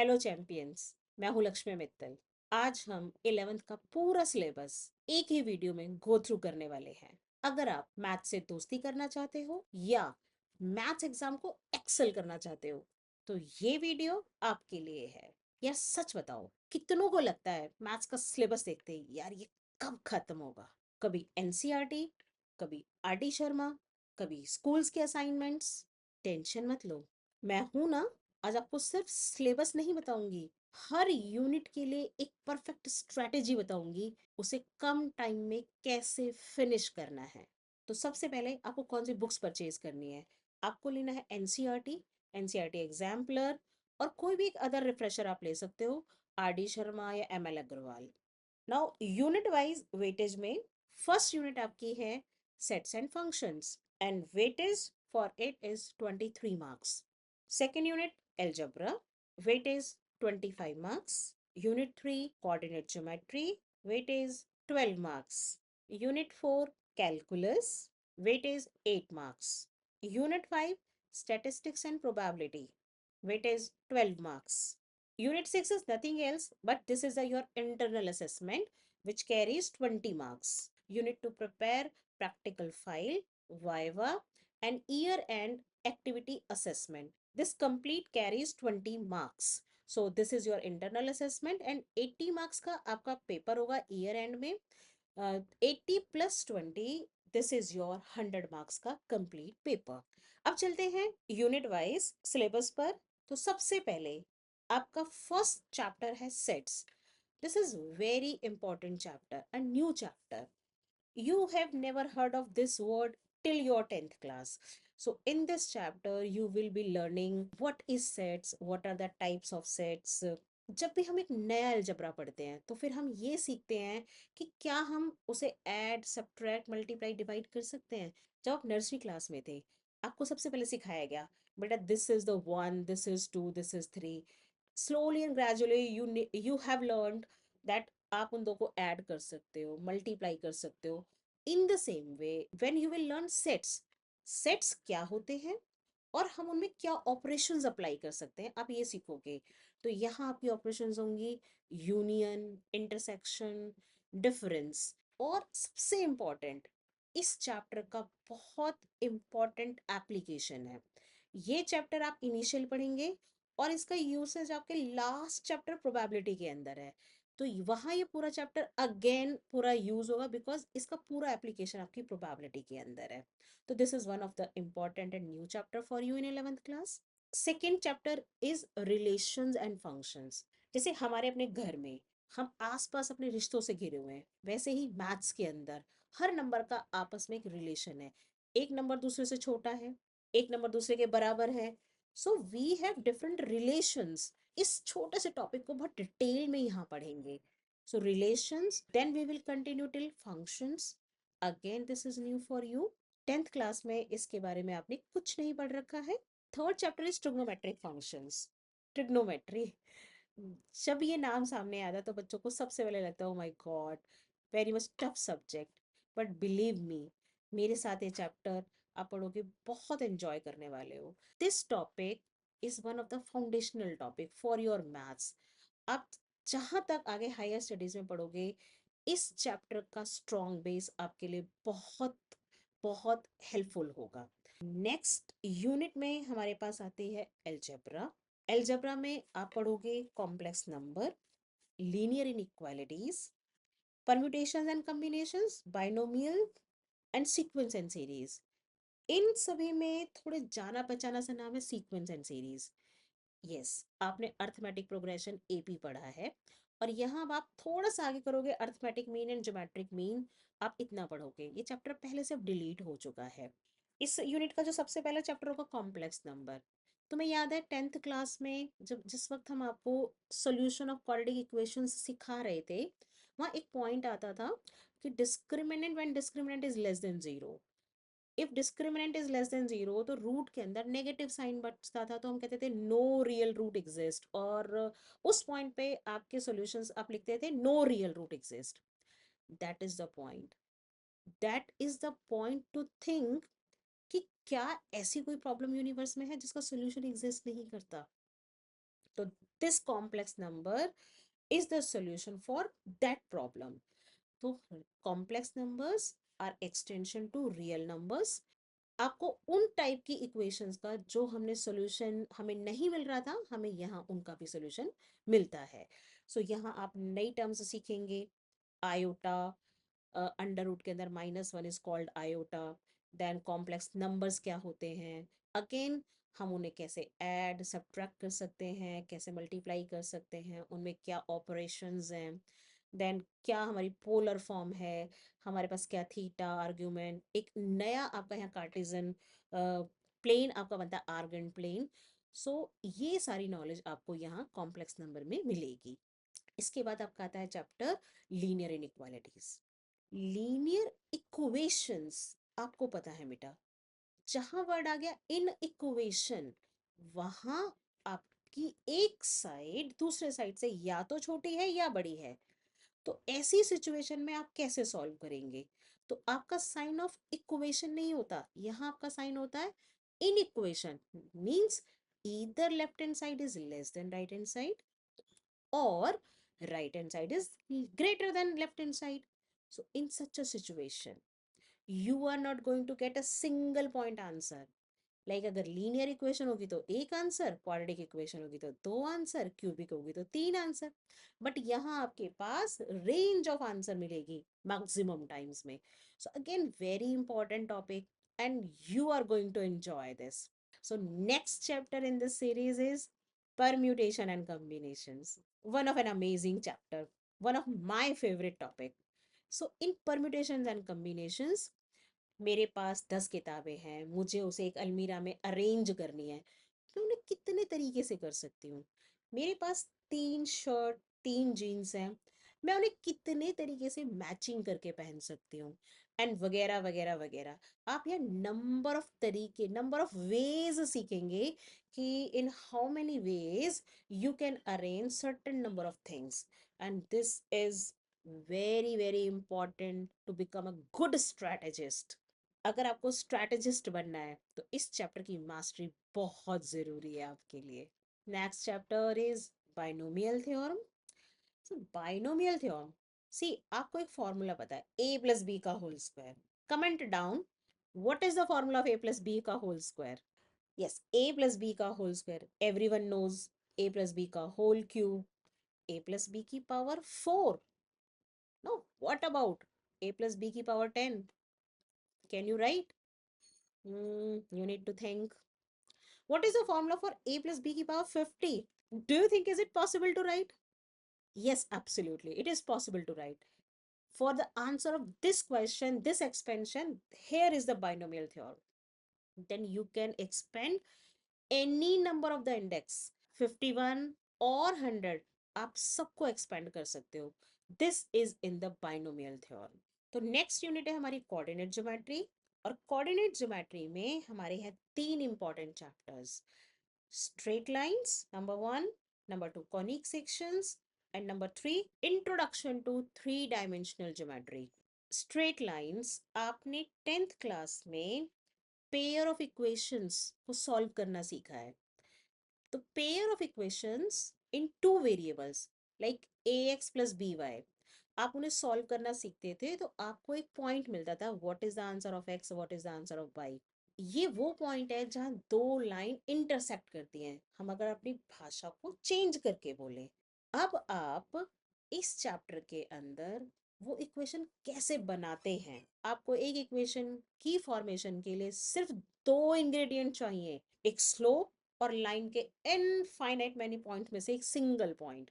Hello champions. मैं हूँ लक्ष्मी मित्तल। आज हम 11th का पूरा सिलेबस एक ही वीडियो में गो थ्रू करने वाले हैं। अगर आप मैथ से दोस्ती करना चाहते हो या मैथ एग्जाम को एक्सेल करना चाहते हो तो ये वीडियो आपके लिए है। यार सच बताओ, कितनों को लगता है मैथ्स का सिलेबस देखते ही यार ये कब खत्म होगा? कभी एनसीईआरटी, कभी आरडी शर्मा, कभी स्कूल्स के असाइनमेंट्स। टेंशन मत लो, मैं हूं ना। आज आपको सिर्फ सिलेबस नहीं बताऊंगी, हर यूनिट के लिए एक परफेक्ट स्ट्रेटेजी बताऊंगी, उसे कम टाइम में कैसे फिनिश करना है। तो सबसे पहले आपको कौन सी बुक्स परचेज करनी है? आपको लेना है एनसीईआरटी, एनसीईआरटी एग्जाम्पलर, और कोई भी एक अदर रिफ्रेशर आप ले सकते हो, आर डी शर्मा या M L Agrawal. Now unit wise weightage में फर्स्ट यूनिट आपकी है sets and functions, and weightage for it is 23 marks. Second unit, algebra, weight is 25 marks. Unit 3, coordinate geometry, weight is 12 marks. Unit 4, calculus, weight is 8 marks. Unit 5, statistics and probability, weight is 12 marks. Unit 6 is nothing else but this is your internal assessment which carries 20 marks. You need to prepare practical file, viva, and year-end activity assessment. This complete carries 20 marks. So this is your internal assessment and 80 marks का आपका paper होगा year and में। 80 plus 20, this is your 100 marks का complete paper. अब चलते हैं unit wise syllabus पर। तो सबसे पहले आपका फर्स्ट चैप्टर है sets. This is very important chapter, a new chapter. You have never heard of this word till your 10th class. So in this chapter you will be learning what is sets, what are the types of sets. जब भी हम एक नया algebra पढ़ते हैं तो फिर हम ये सीखते हैं कि क्या हम उसे ऐड, सब्ट्रैक्ट, मल्टीप्लाई, डिवाइड कर सकते हैं। जब आप नर्सरी क्लास में थे आपको सबसे पहले सिखाया गया बेटा this is the one, this is two, this is three. Slowly and gradually you have learned that आप उन दो को ऐड कर सकते हो, मल्टीप्लाई कर सकते हो। In the same way when you will learn sets, sets क्या होते हैं और हम उनमें क्या ऑपरेशंस अप्लाई कर सकते हैं, आप ये सीखोगे। तो यहाँ आपकी ऑपरेशंस होंगी यूनियन, इंटरसेक्शन, डिफरेंस, और सबसे इम्पॉर्टेंट इस चैप्टर का बहुत इम्पॉर्टेंट एप्लीकेशन है। ये चैप्टर आप इनिशियल पढ़ेंगे और इसका यूसेज आपके लास्ट चैप्टर प्रोबेबिलिटी के अंदर है। तो वहाँ ये पूरा चैप्टर अगेन पूरा यूज होगा बिकॉज इसका पूरा एप्लीकेशन आपकी प्रोबेबिलिटी के अंदर है। तो this is one of the important and new chapter for you in 11th class. Second chapter is relations and functions. जैसे हमारे अपने घर में हम आसपास अपने रिश्तों से घिरे हुए हैं, वैसे ही मैथ्स के अंदर हर नंबर का आपस में एक रिलेशन है। एक नंबर दूसरे से छोटा है, एक नंबर दूसरे के बराबर है। So we have different relations. इस छोटे से टॉपिक को बहुत डिटेल में यहाँ पढ़ेंगे। So relations, then we will continue till functions. Again this is new for you. 10th class में इसके बारे में आपने कुछ नहीं पढ़ रखा है। Third chapter is trigonometric functions. Trigonometry, जब ये नाम सामने आता है तो बच्चों को सबसे पहले लगता है oh my God, very much tough subject. But believe me, मेरे साथ ये चैप्टर आप पढ़ोगे बहुत एंजॉय करने वाले हो। This topic is one of the foundational topic for your maths. आप जहाँ तक आगे हायर स्टडीज में पढ़ोगे इस चैप्टर का स्ट्रॉन्ग बेस आपके लिए बहुत बहुत हेल्पफुल होगा। नेक्स्ट यूनिट में हमारे पास आती है एल्जेब्रा। एल्जेब्रा में आप पढ़ोगे complex number, linear inequalities, permutations and combinations, binomial and sequence and series. इन सभी में थोड़े जाना पहचाना सा नाम है सीक्वेंस एंड सीरीज। यस, आपने अर्थमेटिक प्रोग्रेशन एपी पढ़ा है और यहाँ अब आप थोड़ा सा आगे करोगे arithmetic mean and geometric mean, आप इतना पढ़ोगे। ये चैप्टर पहले से अब डिलीट हो चुका है। इस यूनिट का जो सबसे पहला चैप्टर होगा कॉम्प्लेक्स नंबर। तुम्हें याद है 10th क्लास में जब जिस वक्त हम आपको सॉल्यूशन ऑफ क्वाड्रेटिक इक्वेशंस सिखा रहे थे, वहाँ एक पॉइंट आता था कि discriminant when discriminant is less than zero. If discriminant is less than zero तो रूट के अंदर नेगेटिव साइन बचता था, तो हम कहते थे नो रियल रूट एग्जिस्ट, और उस पॉइंट पे आपके सॉल्यूशंस आप लिखते थे no real root exist. That is the point, that is the point to think कि क्या ऐसी कोई प्रॉब्लम यूनिवर्स में है जिसका सॉल्यूशन एग्जिस्ट नहीं करता। तो this complex number is the solution for that problem. तो complex numbers are extension to real numbers. आपको उन टाइप की इक्वेशंस का जो हमने सॉल्यूशन हमें नहीं मिल रहा था, हमें यहाँ उनका भी सॉल्यूशन मिलता है। सो यहाँ आप नई टर्म्स सीखेंगे। आयोटा, अंडर रूट के अंदर -1 is called iota. Then complex numbers क्या होते हैं, अगेन हम उन्हें कैसे ऐड सब्ट्रैक्ट कर सकते हैं, कैसे मल्टीप्लाई कर सकते हैं, उनमें क्या ऑपरेशंस हैं। देन क्या हमारी पोलर फॉर्म है, हमारे पास क्या थीटा आर्ग्यूमेंट, एक नया आपका यहाँ कार्टेशियन प्लेन आपका बनता है आर्गन प्लेन। सो ये सारी नॉलेज आपको यहाँ कॉम्प्लेक्स नंबर में मिलेगी। इसके बाद आपका आता है chapter linear inequalities. Linear equations, आपको पता है बेटा, जहां वर्ड आ गया इन इक्वेशन, वहां आपकी एक साइड दूसरे साइड से या तो छोटी है या बड़ी है। तो ऐसी सिचुएशन में आप कैसे सॉल्व करेंगे? तो आपका साइन ऑफ इक्वेशन नहीं होता, यहाँ आपका साइन होता है in equation. Means either left hand side is less than right hand side or right hand side is greater than left hand side. So in such a situation you are not going to get a single point answer. Like अगर linear equation होगी तो एक answer, quadratic equation होगी तो दो answer, cubic होगी तो तीन आंसर। बट यहाँ आपके पास रेंज ऑफ आंसर मिलेगी मैक्सिमम टाइम्स में। So again very important topic and you are going to enjoy this. So next chapter in this series is permutation and combinations. One of an amazing chapter, one of my favorite topic. So in permutations and combinations, मेरे पास 10 किताबें हैं, मुझे उसे एक अलमीरा में arrange करनी है। मैं उन्हें कितने तरीके से कर सकती हूँ? मेरे पास 3 शर्ट, 3 जीन्स हैं, मैं उन्हें कितने तरीके से मैचिंग करके पहन सकती हूँ, एंड वगैरह वगैरह वगैरह। आप यहाँ नंबर ऑफ तरीके, नंबर ऑफ वेज सीखेंगे कि in how many ways you can arrange certain number of things, and this is very very important to become a good strategist. अगर आपको स्ट्रैटेजिस्ट बनना है तो इस चैप्टर की मास्टरी बहुत जरूरी है आपके लिए। Next chapter is binomial theorem. So binomial theorem, see आपको एक फॉर्मूला पता है ए प्लस बी का whole square. Comment down what is the formula of A plus B का whole square. Yes, A plus B का whole square everyone knows, A plus B का whole cube, A plus B की power 4। No, what about A plus B की power 10? Can you right? You need to think. What is the formula for a plus b की power 50? Do you think is it possible to write? Yes, absolutely. It is possible to write. For the answer of this question, this expansion, here is the binomial theorem. Then you can expand any number of the index, 51 or 100. आप सबको expand कर सकते हो. This is in the binomial theorem. तो next unit है हमारी coordinate geometry. और coordinate geometry में हमारे हैं 3 important chapters. Straight lines number 1, number 2 conic sections, and number 3 introduction to 3 dimensional geometry. Straight lines आपने 10th क्लास में पेयर ऑफ इक्वेशंस को सॉल्व करना सीखा है। तो pair of equations in 2 variables like a x plus b y, आप उन्हें solve करना सीखते थे तो आपको एक पॉइंट मिलता था, what is the answer of x, what is the answer of y. ये वो पॉइंट है जहाँ दो लाइन इंटरसेक्ट करती हैं, हम अगर अपनी भाषा को चेंज करके बोले। अब आप इस चैप्टर के अंदर वो इक्वेशन कैसे बनाते हैं, आपको एक इक्वेशन की फॉर्मेशन के लिए सिर्फ 2 इंग्रेडिएंट चाहिए, एक स्लोप और लाइन के इनफाइनाइट मैनी पॉइंट में से एक सिंगल पॉइंट।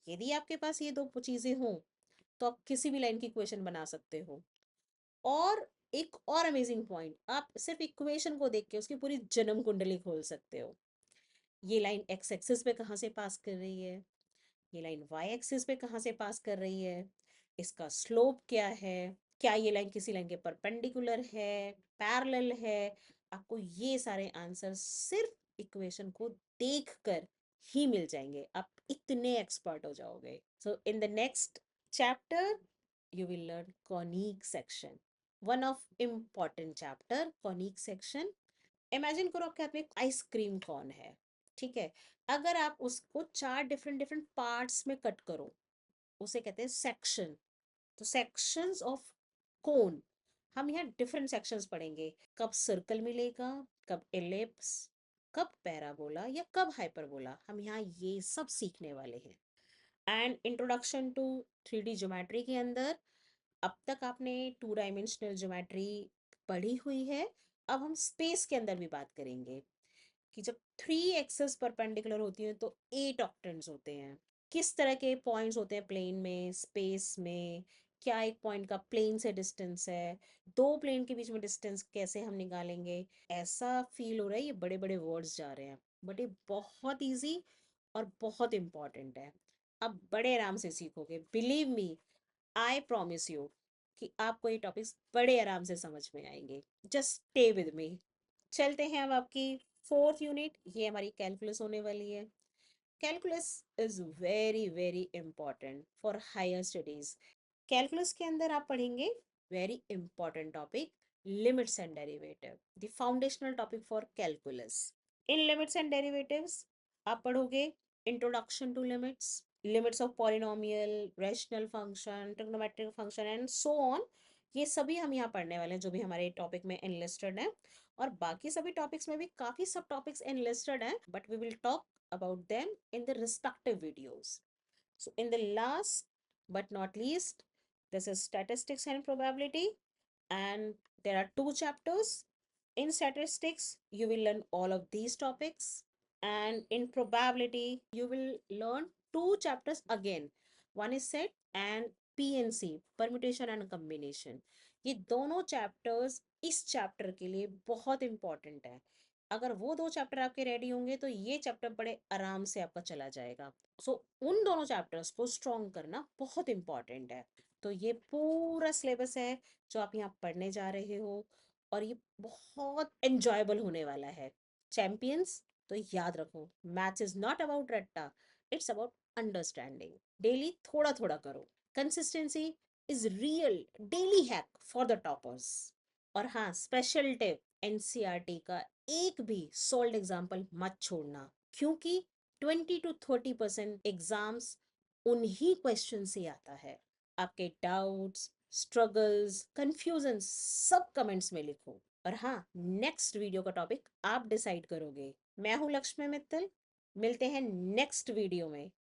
यदि आपके पास ये 2 चीजें हों तो आप किसी भी लाइन की इक्वेशन बना सकते हो। और एक और अमेजिंग पॉइंट, आप सिर्फ इक्वेशन को देख के उसकी पूरी जन्म कुंडली खोल सकते हो। ये लाइन एक्स एक्सिस पे कहाँ से पास कर रही है, ये लाइन वाई एक्सिस पे कहाँ से पास कर रही है, इसका स्लोप क्या है, क्या ये लाइन किसी लाइन के परपेंडिकुलर है, पैरेलल है। आपको ये सारे आंसर सिर्फ इक्वेशन को देखकर ही मिल जाएंगे, आप इतने एक्सपर्ट हो जाओगे। So in the next chapter you will learn conic section, one of important chapter conic section। Imagine करो आपके हाथ में आइसक्रीम कौन है, ठीक है। अगर आप उसको 4 डिफरेंट डिफरेंट पार्ट्स में कट करो, उसे कहते हैं सेक्शन। तो सेक्शंस ऑफ कोन, हम यहाँ डिफरेंट सेक्शंस पढ़ेंगे। कब सर्कल मिलेगा, कब एलिप्स, कब पैराबोला या कब हाइपरबोला, हम यहाँ ये सब सीखने वाले हैं। And introduction to 3D geometry के अंदर अब तक आपने 2 डायमेंशनल ज्योमेट्री पढ़ी हुई है। अब हम स्पेस के अंदर भी बात करेंगे कि जब 3 एक्सेस परपेंडिकुलर होती हैं तो 8 ऑक्टेंट्स होते हैं। किस तरह के पॉइंट्स होते हैं प्लेन में, स्पेस में, क्या एक पॉइंट का प्लेन से डिस्टेंस है, दो प्लेन के बीच में डिस्टेंस कैसे हम निकालेंगे। ऐसा फील हो रहा है ये बड़े बड़े वर्ड्स जा रहे हैं, बट ये बहुत इजी और बहुत इंपॉर्टेंट है। अब बड़े आराम से सीखोगे, believe me, I promise you कि आपको ये टॉपिक्स बड़े आराम से समझ में आएंगे। Just stay with me. चलते हैं अब आपकी 4th यूनिट, ये हमारी कैलकुलस होने वाली है। Calculus is very very important for higher studies. Calculus के अंदर आप पढ़ेंगे very important topic, limits and derivative, the foundational topic for calculus. In limits and derivatives आप पढ़ोगे introduction to limits, limits of polynomial, rational function, trigonometric function and so on. ये सभी हम यहाँ पढ़ने वाले हैं जो भी हमारे टॉपिक में एनलिस्टेड है। और बाकी सभी टॉपिक्स में भी काफी सब टॉपिक्स एनलिस्टेड हैं, but we will talk about them in the respective videos. So in the last but not least, this is statistics and probability, and there are 2 chapters. In statistics, you will learn all of these topics, and in probability, you will learn 2 chapters again. One is set and PNC, permutation and combination. ये दोनों chapters इस chapter के लिए बहुत important है। अगर वो 2 chapter आपके रेडी होंगे तो ये चैप्टर बड़े आराम से आपका चला जाएगा। सो उन दोनों चैप्टर्स को स्ट्रॉन्ग करना बहुत इंपॉर्टेंट है। तो ये पूरा सिलेबस है जो आप यहाँ पढ़ने जा रहे हो, और ये बहुत एंजॉयबल होने वाला है। चैंपियंस, तो याद रखो, मैथ्स इज नॉट अबाउट रट्टा, इट्स अबाउट अंडरस्टैंडिंग। डेली थोड़ा थोड़ा करो। Consistency is real daily hack for the toppers. और हाँ, स्पेशल टिप, एनसीईआरटी का एक भी सॉल्व एग्जाम्पल मत छोड़ना, क्योंकि 20 to 30% एग्जाम्स उन्हीं क्वेश्चन से आता है। आपके डाउट्स, स्ट्रगल्स, कंफ्यूजन सब कमेंट्स में लिखो। और हाँ, नेक्स्ट वीडियो का टॉपिक आप डिसाइड करोगे। मैं हूं लक्ष्मी मित्तल, मिलते हैं नेक्स्ट वीडियो में।